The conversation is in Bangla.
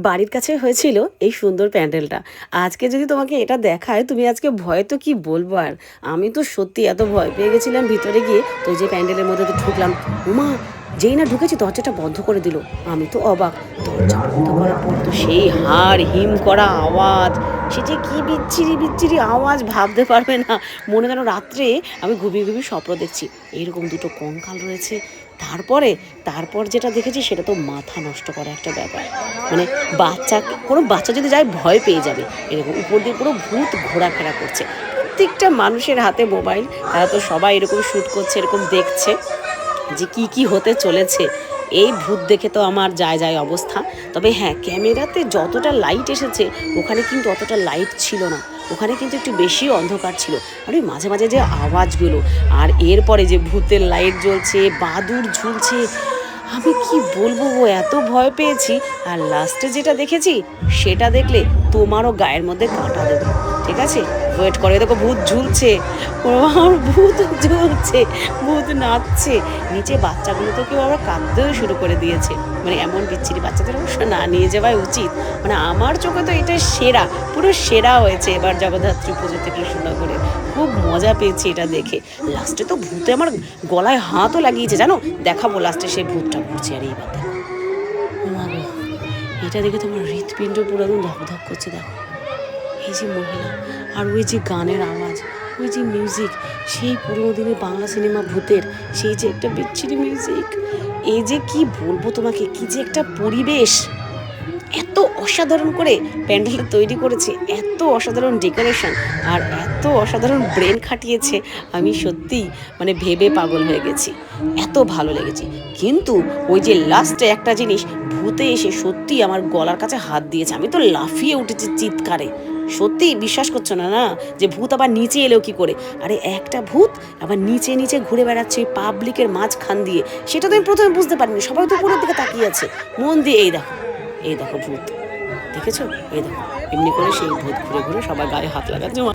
বাড়ির কাছে হয়েছিল এই সুন্দর প্যান্ডেলটা। আজকে যদি তোমাকে এটা দেখায় তুমি আজকে ভয়ে তো কি বলবো আর। আমি তো সত্যি এত ভয় পেয়ে গেছিলাম ভিতরে গিয়ে। তো ওই যে প্যান্ডেলের মধ্যে তো ঢুকলাম, ওমা! যেই না ঢুকেছি দরজাটা বন্ধ করে দিল। আমি তো অবাক। দরজা বন্ধ করার পর তো সেই হাড় হিম করা আওয়াজ, সে যে কি বিচ্ছিরি বিচ্ছিরি আওয়াজ ভাবতে পারবে না। মনে যেন রাত্রে আমি ঘুমিয়ে ঘুমিয়ে স্বপ্ন দেখছি। এরকম দুটো কঙ্কাল রয়েছে। তারপরে তারপর যেটা দেখেছি সেটা তো মাথা নষ্ট করা একটা ব্যাপার। মানে বাচ্চা, কোনো বাচ্চা যদি যায় ভয় পেয়ে যাবে। এরকম উপর দিয়ে পুরো ভূত ঘোরাফেরা করছে। প্রত্যেকটা মানুষের হাতে মোবাইল, তারা তো সবাই এরকম শ্যুট করছে, এরকম দেখছে যে কি কি হতে চলেছে। এই ভূত দেখে তো আমার যায় যায় অবস্থা। তবে হ্যাঁ, ক্যামেরাতে যতটা লাইট এসেছে ওখানে কিন্তু অতটা লাইট ছিল না। ওখানে কিন্তু একটু বেশি অন্ধকার ছিল। আর ওই মাঝে মাঝে যে আওয়াজগুলো, আর এরপরে যে ভূতের লাইট জ্বলছে, বাদুড় ঝুলছে, আমি কি বলবো গো, এত ভয় পেয়েছি। আর লাস্টে যেটা দেখেছি সেটা দেখলে তোমারও গায়ের মধ্যে কাঁটা দেবে। ঠিক আছে, ওয়েট করে, দেখো ভূত ঝুলছে, ও আমার ভূত ঝুলছে, ভূত নাচছে নিচে। বাচ্চাগুলো তো কেউ আবার কাঁদতেও শুরু করে দিয়েছে। মানে এমন বিচ্ছিরি বাচ্চাদের অবশ্য না নিয়ে যাওয়াই উচিত। মানে আমার চোখে তো এটা সেরা, পুরো সেরা হয়েছে এবার জগদ্ধাত্রী পুজো থেকে শুরু করে। খুব মজা পেয়েছি এটা দেখে। লাস্টে তো ভূতে আমার গলায় হাতও লাগিয়েছে জানো। দেখাবো লাস্টে সেই ভূতটা ঘুরছে। আর এইবার দেখো, ও মা গো, এটা দেখে তোমার হৃৎপিণ্ড পুরো একদম ধকধক করছে। দেখো এই যে মহিলা, আর ওই যে গানের আওয়াজ, ওই যে মিউজিক, সেই পুরোনো দিনের বাংলা সিনেমা ভূতের সেই যে একটা বিচ্ছিরি মিউজিক। এই যে কি বলবো তোমাকে, কি যে একটা পরিবেশ। এত অসাধারণ করে প্যান্ডেলটা তৈরি করেছে, এত অসাধারণ ডেকোরেশন, আর এত অসাধারণ ব্রেন খাটিয়েছে। আমি সত্যিই মানে ভেবে পাগল হয়ে গেছি, এত ভালো লেগেছে। কিন্তু ওই যে লাস্টে একটা জিনিস, ভূতে এসে সত্যি আমার গলার কাছে হাত দিয়েছে। আমি তো লাফিয়ে উঠেছি চিৎকারে। সত্যিই বিশ্বাস করছো না না, যে ভূত আবার নিচে এলেও কি করে। আরে একটা ভূত আবার নিচে নিচে ঘুরে বেড়াচ্ছে পাবলিকের মাঝখান দিয়ে। সেটা তো আমি প্রথমে বুঝতে পারিনি, সবাই তো পুরোর দিকে তাকিয়ে আছে মন দিয়ে। এই দেখো, এই দেখো ভূত, দেখেছো? এই দেখো এমনি করে সেই ভূত ঘুরে ঘুরে সবার গায়ে হাত লাগাচ্ছে।